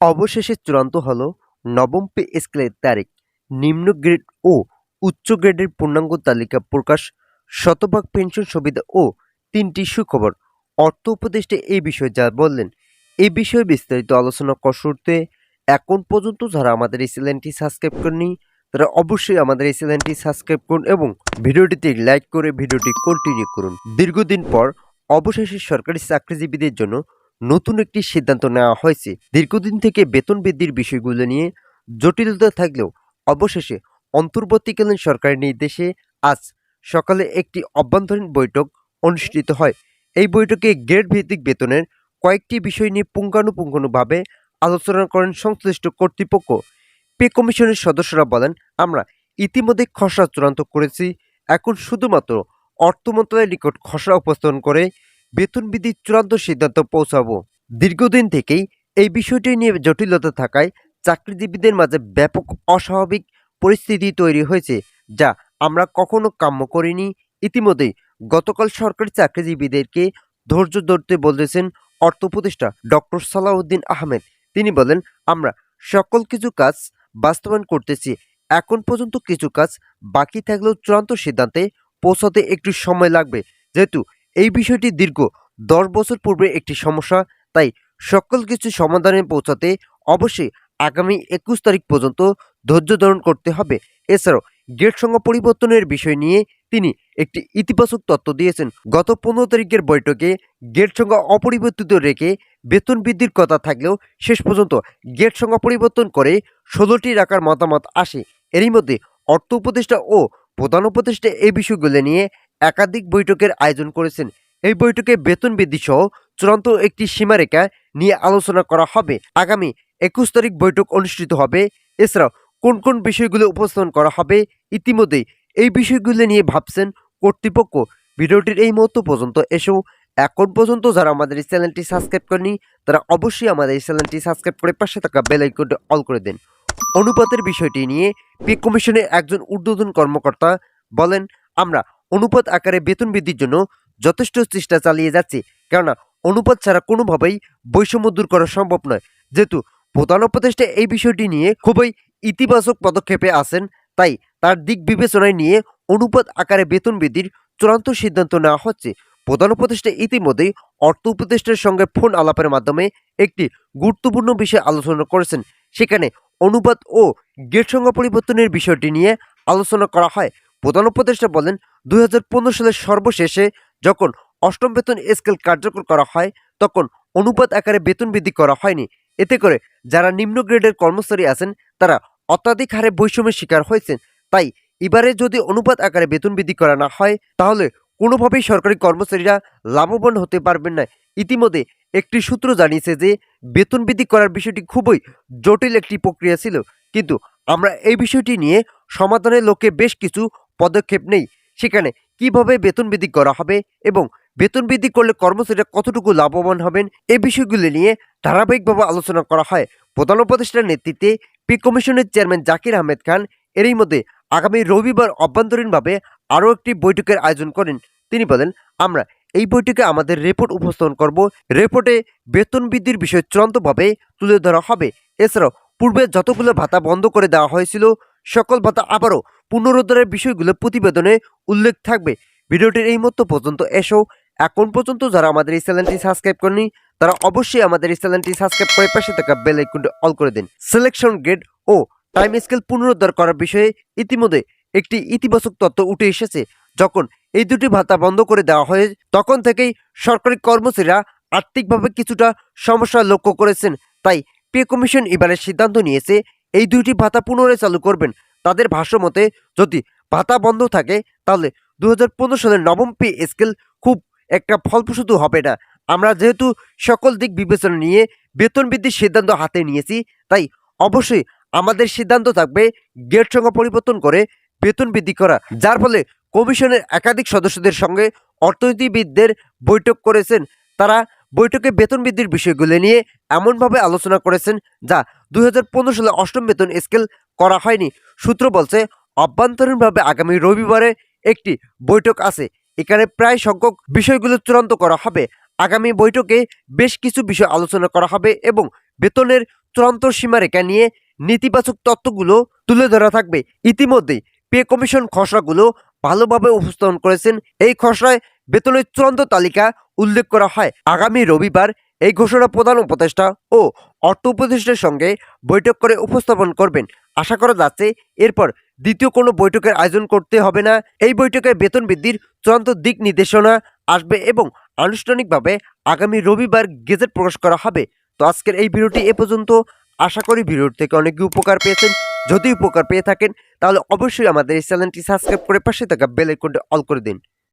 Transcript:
অবশেষে চূড়ান্ত হলো নবম পে স্কেলের তারিখ, নিম্ন গ্রেড ও উচ্চ গ্রেডের পূর্ণাঙ্গ তালিকা প্রকাশ, শতভাগ পেনশন সুবিধা ও তিনটি সুখবর। অর্থ উপদেষ্টা এই বিষয়ে যা বললেন, এই বিষয়ে বিস্তারিত আলোচনা করতে এখন পর্যন্ত যারা আমাদের এই চ্যানেলটি সাবস্ক্রাইব করেনি তারা অবশ্যই আমাদের এই চ্যানেলটি সাবস্ক্রাইব করুন এবং ভিডিওটিতে লাইক করে ভিডিওটি কন্টিনিউ করুন। দীর্ঘদিন পর অবশেষে সরকারি চাকরিজীবীদের জন্য নতুন একটি সিদ্ধান্ত নেওয়া হয়েছে। দীর্ঘদিন থেকে বেতন বৃদ্ধির বিষয়গুলো নিয়ে জটিলতা থাকলেও অবশেষে অন্তর্বর্তীকালীন সরকারের নির্দেশে আজ সকালে একটি অভ্যন্তরীণ বৈঠক অনুষ্ঠিত হয়। এই বৈঠকে গ্রেড ভিত্তিক বেতনের কয়েকটি বিষয় নিয়ে পুঙ্খানুপুঙ্খানুভাবে আলোচনা করেন সংশ্লিষ্ট কর্তৃপক্ষ। পে কমিশনের সদস্যরা বলেন, আমরা ইতিমধ্যে খসড়া চূড়ান্ত করেছি, এখন শুধুমাত্র অর্থ মন্ত্রণালয়ের নিকট খসড়া উপস্থাপন করে বেতন বৃদ্ধির চূড়ান্ত সিদ্ধান্ত পৌঁছাবো। দীর্ঘদিন থেকেই এই বিষয়টি নিয়ে জটিলতা থাকায় চাকরিজীবীদের মাঝে ব্যাপক অস্বাভাবিক পরিস্থিতি তৈরি হয়েছে, যা আমরা কখনো কাম্য করিনি। ইতিমধ্যেই গতকাল সরকারি চাকরিজীবীদেরকে ধৈর্য ধরতে বলেছেন অর্থ উপদেষ্টা ডক্টর সালাউদ্দিন আহমেদ। তিনি বলেন, আমরা সকল কিছু কাজ বাস্তবায়ন করতেছি, এখন পর্যন্ত কিছু কাজ বাকি থাকলেও চূড়ান্ত সিদ্ধান্তে পৌঁছাতে একটু সময় লাগবে। যেহেতু এই বিষয়টি দীর্ঘ 10 বছর পূর্বে একটি সমস্যা, তাই সকল কিছু সমাধানে পৌঁছাতে অবশ্যই আগামী 21 তারিখ পর্যন্ত ধৈর্য ধারণ করতে হবে। এছাড়াও গ্রেড সংখ্যা পরিবর্তনের বিষয় নিয়ে তিনি একটি ইতিবাচক তথ্য দিয়েছেন। গত 15 তারিখের বৈঠকে গ্রেড সংখ্যা অপরিবর্তিত রেখে বেতন বৃদ্ধির কথা থাকলেও শেষ পর্যন্ত গ্রেড সংখ্যা পরিবর্তন করে 16টি রাখার মতামত আসে। এরই মধ্যে অর্থ উপদেষ্টা ও প্রধান উপদেষ্টা এই বিষয়গুলো নিয়ে একাধিক বৈঠকের আয়োজন করেছেন। এই বৈঠকে বেতন বৃদ্ধি সহ চূড়ান্ত একটি সীমারেখা নিয়ে আলোচনা করা হবে। আগামী 21 তারিখ বৈঠক অনুষ্ঠিত হবে। এছাড়াও কোন কোন বিষয়গুলো উপস্থাপন করা হবে, ইতিমধ্যেই এই বিষয়গুলো নিয়ে ভাবছেন কর্তৃপক্ষ। ভিডিওটির এই মুহূর্ত পর্যন্ত এসেও এখন পর্যন্ত যারা আমাদের এই চ্যানেলটি সাবস্ক্রাইব করেনি তারা অবশ্যই আমাদের এই চ্যানেলটি সাবস্ক্রাইব করে পাশে থাকা বেল আইকনটি অল করে দেন। অনুপাতের বিষয়টি নিয়ে পে কমিশনের একজন ঊর্ধ্বতন কর্মকর্তা বলেন, আমরা অনুপাত আকারে বেতন বৃদ্ধির জন্য যথেষ্ট চেষ্টা চালিয়ে যাচ্ছি, কেননা অনুপাত ছাড়া কোনোভাবেই বৈষম্য দূর করা সম্ভব নয়। যেহেতু প্রধান উপদেষ্টা এই বিষয়টি নিয়ে খুবই ইতিবাচক পদক্ষেপে আছেন, তাই তার দিক বিবেচনায় নিয়ে অনুপাত আকারে বেতন বৃদ্ধির চূড়ান্ত সিদ্ধান্ত নেওয়া হচ্ছে। প্রধান উপদেষ্টা ইতিমধ্যেই অর্থ উপদেষ্টার সঙ্গে ফোন আলাপের মাধ্যমে একটি গুরুত্বপূর্ণ বিষয় আলোচনা করেছেন। সেখানে অনুপাত ও গ্রেড সংখ্যা পরিবর্তনের বিষয়টি নিয়ে আলোচনা করা হয়। প্রধান উপদেষ্টা বলেন, 2015 সালের সর্বশেষে যখন অষ্টম বেতন স্কেল কার্যকর করা হয় তখন অনুপাত আকারে বেতন বৃদ্ধি করা হয়নি। এতে করে যারা নিম্ন গ্রেডের কর্মচারী আছেন তারা অত্যাধিক হারে বৈষম্যের শিকার হয়েছেন। তাই এবারে যদি অনুপাত আকারে বেতন বৃদ্ধি করা না হয় তাহলে কোনোভাবেই সরকারি কর্মচারীরা লাভবান হতে পারবেন না। ইতিমধ্যে একটি সূত্র জানিয়েছে যে বেতন বৃদ্ধি করার বিষয়টি খুবই জটিল একটি প্রক্রিয়া ছিল, কিন্তু আমরা এই বিষয়টি নিয়ে সমাধানের লক্ষ্যে বেশ কিছু পদক্ষেপ নেই। সেখানে কিভাবে বেতন বৃদ্ধি করা হবে এবং বেতন বৃদ্ধি করলে কর্মচারীরা কতটুকু লাভবান হবেন এই বিষয়গুলি নিয়ে ধারাবাহিকভাবে আলোচনা করা হয়। প্রধান উপদেষ্টার নেতৃত্বে পে কমিশনের চেয়ারম্যান জাকির আহমেদ খান এরই মধ্যে আগামী রবিবার অভ্যন্তরীণভাবে আরও একটি বৈঠকের আয়োজন করেন। তিনি বলেন, আমরা এই বৈঠকে আমাদের রিপোর্ট উপস্থাপন করব। রিপোর্টে বেতন বৃদ্ধির বিষয় চূড়ান্তভাবে তুলে ধরা হবে। এছাড়াও পূর্বে যতগুলো ভাতা বন্ধ করে দেওয়া হয়েছিল সকল ভাতা আবারও পুনরুদ্ধারের বিষয়গুলো প্রতিবেদনে উল্লেখ থাকবে। ভিডিওটির এই মুহূর্ত পর্যন্ত এসেও এখন পর্যন্ত যারা আমাদের এই চ্যানেলটি সাবস্ক্রাইব করেনি তারা অবশ্যই আমাদের এই চ্যানেলটি সাবস্ক্রাইব করে পাশে থাকা বেল আইকনটি অল করে দিন। সিলেকশন গ্রেড ও টাইম স্কেল পুনরুদ্ধার করার বিষয়ে ইতিমধ্যে একটি ইতিবাচক তথ্য উঠে এসেছে। যখন এই দুটি ভাতা বন্ধ করে দেওয়া হয় তখন থেকেই সরকারি কর্মচারীরা আর্থিকভাবে কিছুটা সমস্যা লক্ষ্য করেছেন। তাই পে কমিশন এবারে সিদ্ধান্ত নিয়েছে এই দুইটি ভাতা পুনরায় চালু করবেন। তাদের ভাষ্য মতে যদি ভাতা বন্ধ থাকে তাহলে 2015 সালের নবম পে স্কেল খুব একটা ফলপ্রসূ হবে না। আমরা যেহেতু সকল দিক বিবেচনা নিয়ে বেতন বৃদ্ধির সিদ্ধান্ত হাতে নিয়েছি, তাই অবশ্যই আমাদের সিদ্ধান্ত থাকবে গ্রেড সংখ্যা পরিবর্তন করে বেতন বৃদ্ধি করা। যার ফলে কমিশনের একাধিক সদস্যদের সঙ্গে অর্থনীতিবিদদের বৈঠক করেছেন। তারা বৈঠকে বেতন বৃদ্ধির বিষয়গুলো নিয়ে এমনভাবে আলোচনা করেছেন যা 2015 সালে অষ্টম বেতন স্কেল করা হয়নি। সূত্র বলছে, অভ্যন্তরীণভাবে আগামী রবিবারে একটি বৈঠক আছে। এখানে প্রায় সংখ্যক বিষয়গুলো চূড়ান্ত করা হবে। আগামী বৈঠকে বেশ কিছু বিষয় আলোচনা করা হবে এবং বেতনের চূড়ান্ত সীমারেখা নিয়ে নেতিবাচক তথ্যগুলো তুলে ধরা থাকবে। ইতিমধ্যেই পে কমিশন খসড়াগুলো ভালোভাবে উপস্থাপন করেছেন। এই খসড়ায় বেতনের চূড়ান্ত তালিকা উল্লেখ করা হয়। আগামী রবিবার এই ঘোষণা প্রধান উপদেষ্টা ও অর্থ উপদেষ্টার সঙ্গে বৈঠক করে উপস্থাপন করবেন। আশা করা যাচ্ছে এরপর দ্বিতীয় কোনো বৈঠকের আয়োজন করতে হবে না। এই বৈঠকে বেতন বৃদ্ধির চূড়ান্ত দিক নির্দেশনা আসবে এবং আনুষ্ঠানিকভাবে আগামী রবিবার গেজেট প্রকাশ করা হবে। তো আজকের এই ভিডিওটি এ পর্যন্ত। আশা করি ভিডিওটি থেকে অনেক উপকার পেয়েছেন। যদি উপকার পেয়ে থাকেন তাহলে অবশ্যই আমাদের এই চ্যানেলটি সাবস্ক্রাইব করে পাশে থাকা বেল আইকনটি অল করে দিন।